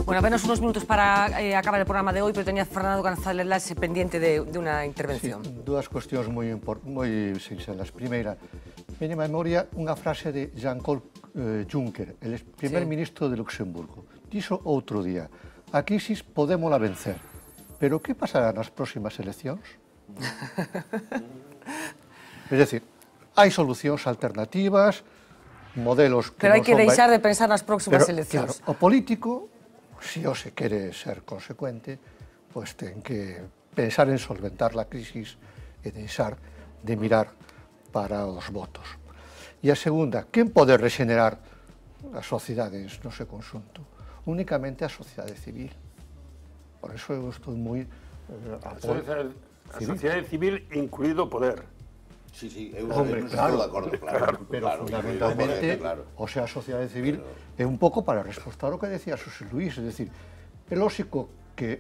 Bueno, apenas unos minutos para acabar el programa de hoy, pero tenía Fernando González pendiente de una intervención. Sí, dúas cuestións moi sinxelas. Primeira, veñe a memoria unha frase de Jean-Claude Juncker, el primer ministro de Luxemburgo. Dixo outro día, a crisis podémola vencer, pero que pasará nas próximas eleccións? Es decir, hai solucións alternativas, modelos que pero hai que deixar de pensar nas próximas eleccións. Claro, o político, se o se quere ser consecuente, pues ten que pensar en solventar la crisis e deixar de mirar para os votos. E a segunda, quen pode regenerar as sociedades no seu conxunto? Únicamente a sociedade civil. Por eso eu estou moi... A sociedade civil incluído o poder. Sí, sí, eu estou de acordo, claro. Pero fundamentalmente, o sea, a sociedade civil é un pouco para respostar o que decía Xosé Luís, é dicir, é lógico que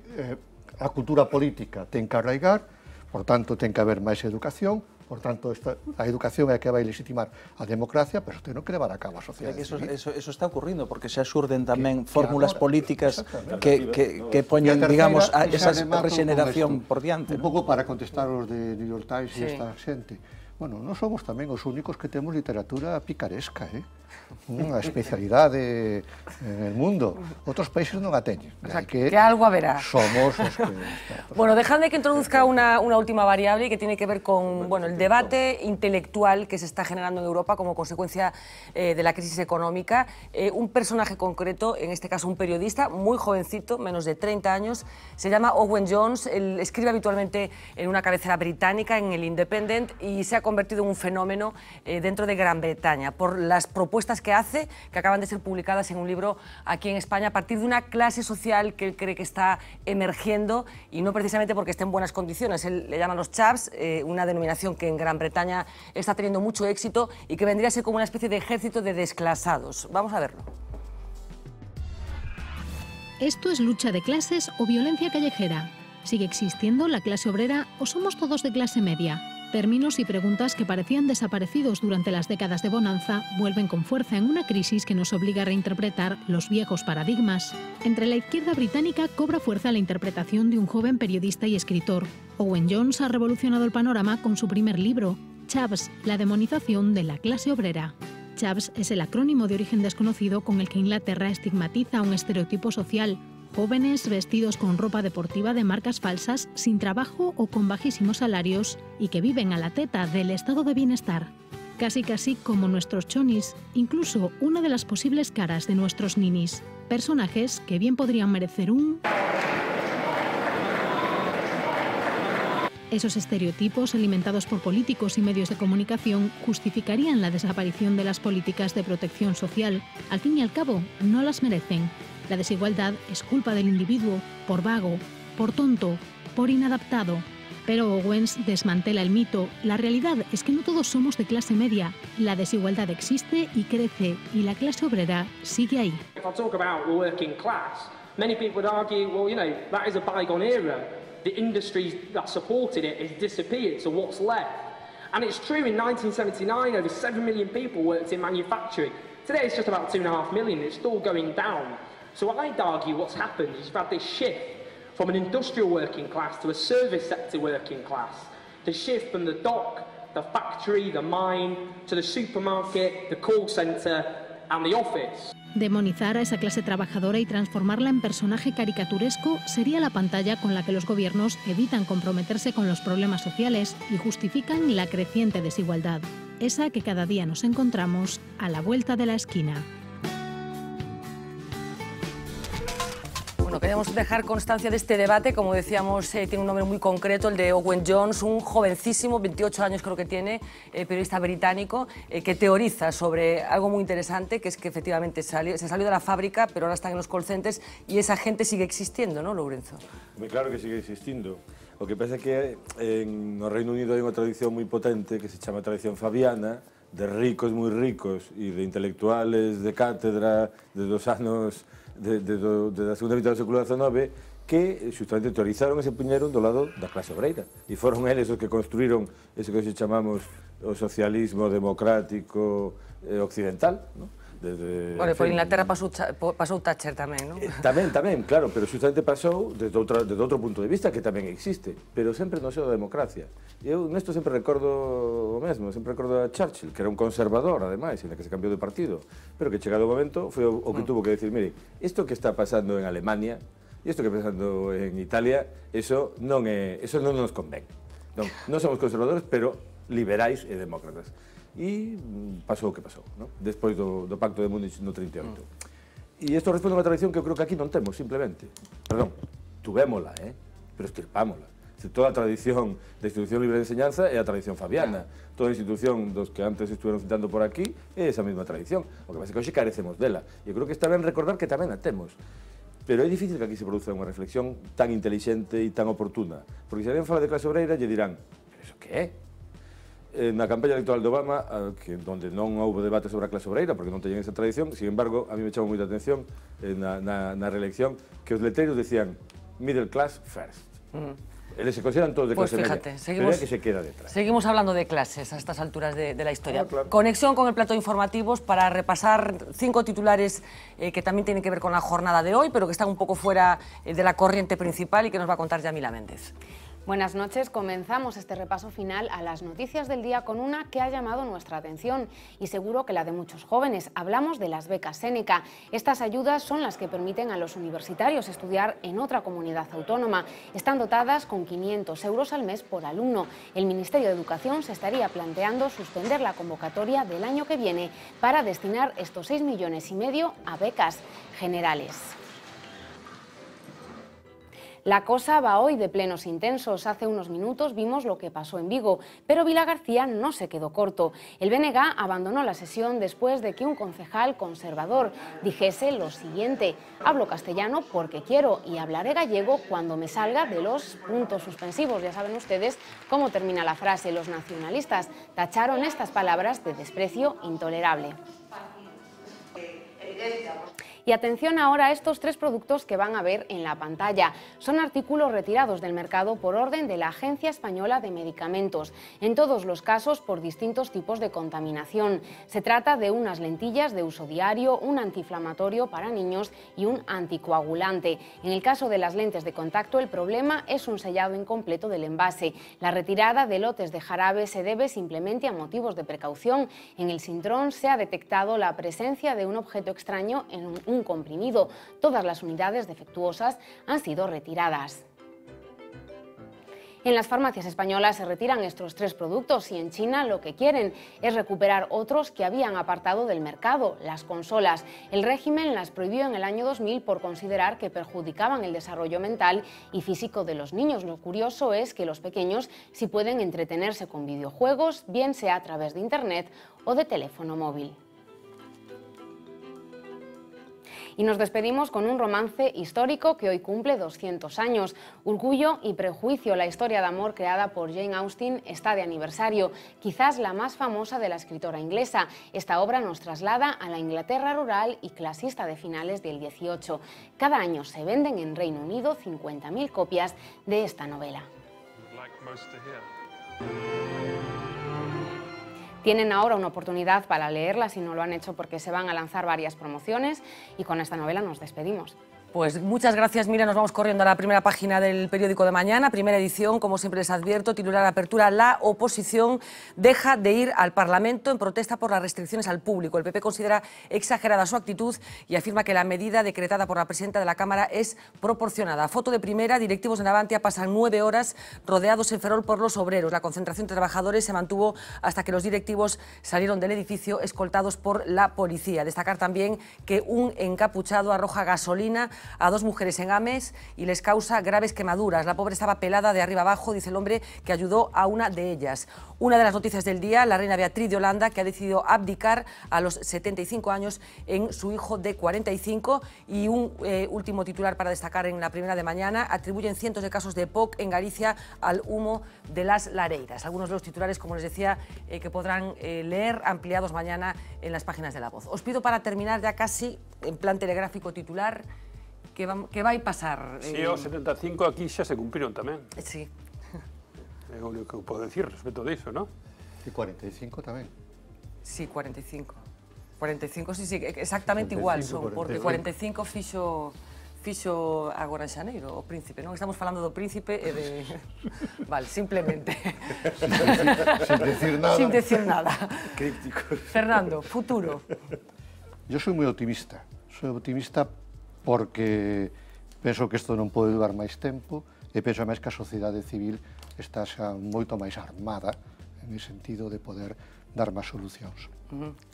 a cultura política ten que arraigar, por tanto, ten que haber máis educación, por tanto, a educación é que vai legitimar a democracia, pero ten que levar a cabo a sociedade civil. Eso está ocurrindo, porque xa xurden tamén fórmulas políticas que poñen, digamos, esa regeneración por diante. Un pouco para contestar os de New York Times e esta xente. Bueno, non somos tamén os únicos que temos literatura picaresca, unha especialidade en el mundo. Outros países non a teñen. O sea, que algo haberá. Somos os que... Bueno, dejadme que introduzca una última variable que tiene que ver con el debate intelectual que se está generando en Europa como consecuencia de la crisis económica. Un personaje concreto, en este caso un periodista, muy jovencito, menos de 30 años, se llama Owen Jones. Él escribe habitualmente en una cabecera británica, en el Independent, y se ha convertido en un fenómeno dentro de Gran Bretaña por las propuestas que hace, que acaban de ser publicadas en un libro aquí en España, a partir de una clase social que él cree que está emergiendo, y no precisamente porque esté en buenas condiciones. Él le llama los chavs, una denominación que en Gran Bretaña está teniendo mucho éxito y que vendría a ser como una especie de ejército de desclasados. Vamos a verlo. ¿Esto es lucha de clases o violencia callejera? ¿Sigue existiendo la clase obrera o somos todos de clase media? Términos y preguntas que parecían desaparecidos durante las décadas de bonanza vuelven con fuerza en una crisis que nos obliga a reinterpretar los viejos paradigmas. Entre la izquierda británica cobra fuerza la interpretación de un joven periodista y escritor. Owen Jones ha revolucionado el panorama con su primer libro, Chavs, la demonización de la clase obrera. Chavs es el acrónimo de origen desconocido con el que Inglaterra estigmatiza un estereotipo social: jóvenes vestidos con ropa deportiva de marcas falsas, sin trabajo o con bajísimos salarios y que viven a la teta del estado de bienestar. Casi como nuestros chonis, incluso una de las posibles caras de nuestros ninis. Personajes que bien podrían merecer un... Esos estereotipos, alimentados por políticos y medios de comunicación, justificarían la desaparición de las políticas de protección social. Al fin y al cabo, no las merecen. La desigualdad es culpa del individuo, por vago, por tonto, por inadaptado. Pero Owens desmantela el mito. La realidad es que no todos somos de clase media. La desigualdad existe y crece, y la clase obrera sigue ahí. If I talk about the working class, many people would argue, well, you know, that is a bygone era. The industries that supported it has disappeared, so what's left? And it's true, in 1979, over 7 million people worked in manufacturing. Today it's just about 2.5 million, it's still going down. So I'd argue what's happened is you've had this shift from an industrial working class to a service sector working class. The shift from the dock, the factory, the mine, to the supermarket, the call centre and the office. Demonizar a esa clase trabajadora y transformarla en personaje caricaturesco sería la pantalla con la que los gobiernos evitan comprometerse con los problemas sociales y justifican la creciente desigualdad, esa que cada día nos encontramos a la vuelta de la esquina. Bueno, queremos dejar constancia de este debate. Como decíamos, tiene un nombre muy concreto, el de Owen Jones, un jovencísimo, 28 años creo que tiene, periodista británico, que teoriza sobre algo muy interesante, que es que efectivamente se salió de la fábrica, pero ahora están en los call centers y esa gente sigue existiendo, ¿no, Lourenço? Claro que sigue existindo. O que pasa é que no Reino Unido hai unha tradición moi potente que se chama tradición fabiana, de ricos moi ricos e de intelectuales de cátedra de dos anos da segunda mitad do século XIX que justamente teorizaron e se puñeron do lado da clase obreira e foron eles os que construíron eso que hoxe chamamos o socialismo democrático occidental, ¿no? Bueno, por Inglaterra pasou Thatcher tamén, non? Tamén, claro, pero justamente pasou desde outro punto de vista que tamén existe, pero sempre no seo da democracia. Eu nesto sempre recordo o mesmo, sempre recordo a Churchill, que era un conservador, ademais, en que se cambiou de partido, pero que chegado o momento foi o que tuvo que decir, mire, isto que está pasando en Alemania e isto que está pasando en Italia, eso non nos convén. Non somos conservadores, pero liberais e demócratas. E pasou o que pasou, despois do Pacto de Múnich no 38. E isto responde a unha tradición que eu creo que aquí non temos, simplemente. Perdón, tuvémola, pero estirpámola. Toda a tradición da institución libre de enseñanza é a tradición fabiana. Toda a institución dos que antes estuveron citando por aquí é esa mesma tradición. O que pasa é que hoxe carecemos dela. E eu creo que está ben recordar que tamén a temos. Pero é difícil que aquí se produza unha reflexión tan intelixente e tan oportuna. Porque se alguén fala de clase obreira, lle dirán, pero iso que é? Na campaña electoral de Obama, onde non houve debate sobre a clase obreira, porque non teñen esa tradición, sin embargo, a mí me chamou moita atención na reelección que os letreiros decían middle class first. Eles se consideran todos de clase media, pero é que se queda detrás. Seguimos hablando de clases a estas alturas de la historia. Claro. Conexión con el plato de informativos para repasar 5 titulares que también tienen que ver con la jornada de hoy, pero que están un poco fuera de la corriente principal y que nos va a contar Yamila Méndez. Buenas noches. Comenzamos este repaso final a las noticias del día con una que ha llamado nuestra atención y seguro que la de muchos jóvenes. Hablamos de las becas Séneca. Estas ayudas son las que permiten a los universitarios estudiar en otra comunidad autónoma. Están dotadas con 500 euros al mes por alumno. El Ministerio de Educación se estaría planteando suspender la convocatoria del año que viene para destinar estos 6,5 millones a becas generales. La cosa va hoy de plenos intensos. Hace unos minutos vimos lo que pasó en Vigo, pero Vilagarcía no se quedó corto. El BNG abandonó la sesión después de que un concejal conservador dijese lo siguiente: hablo castellano porque quiero y hablaré gallego cuando me salga de los puntos suspensivos. Ya saben ustedes cómo termina la frase. Los nacionalistas tacharon estas palabras de desprecio intolerable. Y atención ahora a estos 3 productos que van a ver en la pantalla. Son artículos retirados del mercado por orden de la Agencia Española de Medicamentos, en todos los casos por distintos tipos de contaminación. Se trata de unas lentillas de uso diario, un antiinflamatorio para niños y un anticoagulante. En el caso de las lentes de contacto, el problema es un sellado incompleto del envase. La retirada de lotes de jarabe se debe simplemente a motivos de precaución. En el sintrón se ha detectado la presencia de un objeto extraño en un comprimido. Todas las unidades defectuosas han sido retiradas. En las farmacias españolas se retiran estos 3 productos y en China lo que quieren es recuperar otros que habían apartado del mercado, las consolas. El régimen las prohibió en el año 2000 por considerar que perjudicaban el desarrollo mental y físico de los niños. Lo curioso es que los pequeños sí pueden entretenerse con videojuegos, bien sea a través de internet o de teléfono móvil. Y nos despedimos con un romance histórico que hoy cumple 200 años. Orgullo y prejuicio, la historia de amor creada por Jane Austen, está de aniversario, quizás la más famosa de la escritora inglesa. Esta obra nos traslada a la Inglaterra rural y clasista de finales del 18. Cada año se venden en Reino Unido 50.000 copias de esta novela. Tienen ahora una oportunidad para leerla si no lo han hecho, porque se van a lanzar varias promociones y con esta novela nos despedimos. Pues muchas gracias, Mira. Nos vamos corriendo a la primera página del periódico de mañana, primera edición, como siempre les advierto, titular apertura: la oposición deja de ir al Parlamento en protesta por las restricciones al público. El PP considera exagerada su actitud y afirma que la medida decretada por la presidenta de la Cámara es proporcionada. Foto de primera: directivos de Navantia pasan 9 horas rodeados en Ferrol por los obreros. La concentración de trabajadores se mantuvo hasta que los directivos salieron del edificio escoltados por la policía. Destacar también que un encapuchado arroja gasolina a 2 mujeres en Ames y les causa graves quemaduras. La pobre estaba pelada de arriba abajo, dice el hombre que ayudó a una de ellas. Una de las noticias del día: la reina Beatriz de Holanda, que ha decidido abdicar a los 75 años en su hijo de 45. Y un último titular para destacar en la primera de mañana: atribuyen cientos de casos de POC en Galicia al humo de las lareiras. Algunos de los titulares, como les decía, que podrán leer ampliados mañana en las páginas de La Voz. Os pido, para terminar ya casi en plan telegráfico titular, que vai pasar. Si, os 75 aquí xa se cumpriron tamén. Sí. É o único que podo decir respecto disso, non? E 45 tamén. Sí, 45. 45, sí, exactamente igual son, porque 45 fixo agora en xaneiro, o Príncipe, non? Estamos falando do Príncipe e de... Vale, simplemente. Sin decir nada. Sin decir nada. Crípticos. Fernando, futuro. Yo soy moi optimista. Soy optimista porque penso que isto non pode durar máis tempo e penso máis que a sociedade civil está xa moito máis armada en ese sentido de poder dar máis solucións.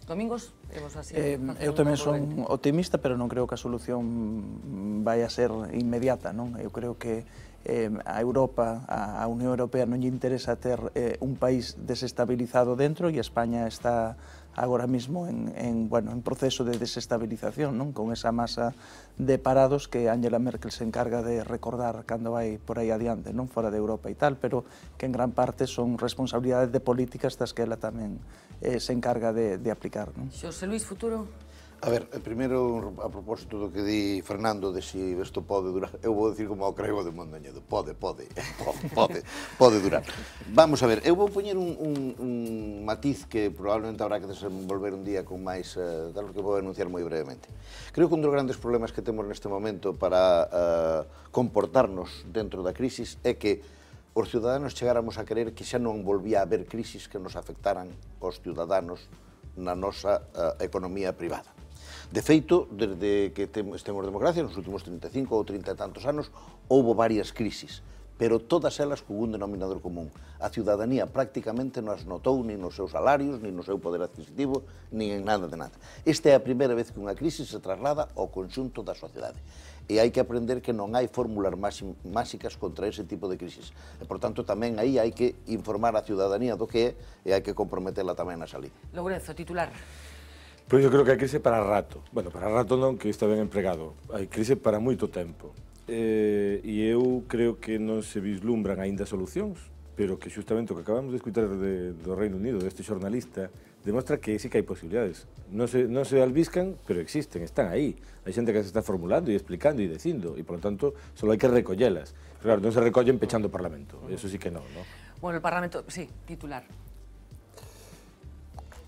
Domingos, vemos así. Eu tamén son optimista, pero non creo que a solución vai a ser inmediata, non? Eu creo que a Europa, a Unión Europea non lle interesa ter un país desestabilizado dentro e España está agora mismo en proceso de desestabilización, non? Con esa masa de parados que Angela Merkel se encarga de recordar cando vai por aí adiante, non? Fora de Europa e tal, pero que en gran parte son responsabilidades de políticas das que ela tamén se encarga de aplicar, non? Xosé Luis, futuro? A ver, primeiro, a propósito do que di Fernando, de si isto pode durar, eu vou dicir como ao crego de Mondoñedo, pode durar. Vamos a ver, eu vou poñer un matiz que probablemente habrá que desenvolver un día con máis, tal que vou anunciar moi brevemente. Creo que un dos grandes problemas que temos neste momento para comportarnos dentro da crisis é que os ciudadanos chegáramos a querer que xa non volvía a haber crisis que nos afectaran aos ciudadanos na nosa economía privada. De feito, desde que temos democracia, nos últimos 35 ou 30 e tantos anos, houve varias crisis, pero todas elas con un denominador común. A ciudadanía prácticamente non as notou nin nos seus salarios, nin no seu poder adquisitivo, nin en nada de nada. Esta é a primeira vez que unha crisis se traslada ao conxunto da sociedade. E hai que aprender que non hai fórmulas máxicas contra ese tipo de crisis. E, por tanto, tamén aí hai que informar a ciudadanía do que é e hai que comprometela tamén na salida. Lourenzo, titular. Pois eu creo que hai crise para rato. Bueno, para rato non, que está ben empregado. Hai crise para moito tempo. E eu creo que non se vislumbran aínda solucións, pero que justamente o que acabamos de escutar do Reino Unido, deste xornalista, demostra que sí que hai posibilidades. Non se albiscan, pero existen, están aí. Hai xente que se está formulando e explicando e dicindo, e, por lo tanto, só hai que recollelas. Pero, claro, non se recollen pechando o Parlamento. Eso sí que non, non? Bueno, el Parlamento, sí, titular.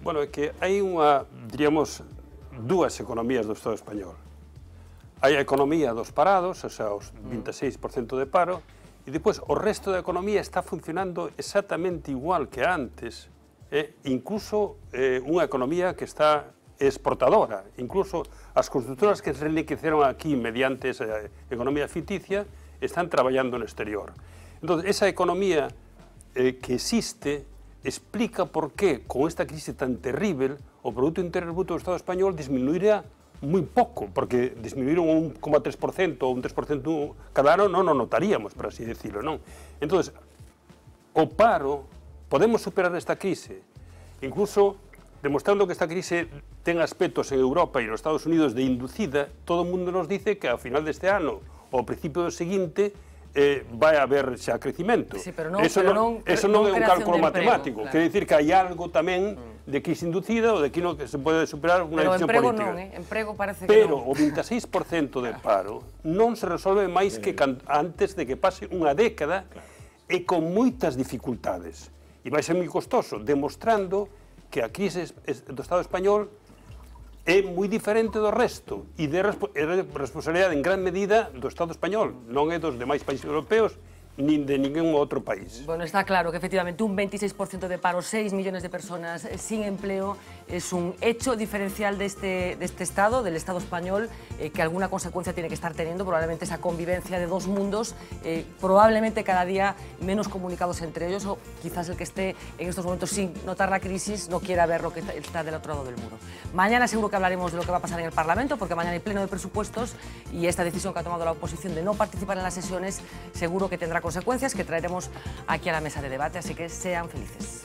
Bueno, é que hai diríamos, dúas economías do Estado español. Hai a economía dos parados, o sea, os 26% de paro, e depois o resto da economía está funcionando exactamente igual que antes, incluso unha economía que está exportadora, incluso as constructoras que se enriqueceron aquí mediante esa economía ficticia están traballando no exterior. Entón, esa economía que existe explica por qué, con esta crisis tan terrible, o Producto Interior Bruto do Estado español disminuirá moi pouco, porque disminuíron un 1,3% ou un 3% cada ano, non o notaríamos, por así decirlo, non? Entón, o paro, podemos superar esta crise, incluso demostrando que esta crise ten aspectos en Europa e nos Estados Unidos de inducida, todo o mundo nos dice que ao final deste ano, ou ao principio do seguinte, vai haber xa crecimento. Sí, pero non, eso non é un cálculo matemático. Claro. Quere dicir que hai algo tamén de crise inducida ou de que se pode superar unha decisión política. Pero emprego parece que pero non. O 26% de paro non se resolve máis que antes de que pase unha década e con moitas dificultades. E vai ser moi costoso, demostrando que a crise do Estado español é moi diferente do resto e é responsabilidade en gran medida do Estado español, non é dos demais países europeos nin de ningún outro país. Bueno, está claro que efectivamente un 26% de paro, 6 millones de personas sin empleo, es un hecho diferencial de este Estado, del Estado español, que alguna consecuencia tiene que estar teniendo, probablemente esa convivencia de dos mundos, probablemente cada día menos comunicados entre ellos, o quizás el que esté en estos momentos sin notar la crisis no quiera ver lo que está del otro lado del muro. Mañana seguro que hablaremos de lo que va a pasar en el Parlamento, porque mañana hay pleno de presupuestos y esta decisión que ha tomado la oposición de no participar en las sesiones seguro que tendrá consecuencias que traeremos aquí a la mesa de debate, así que sean felices.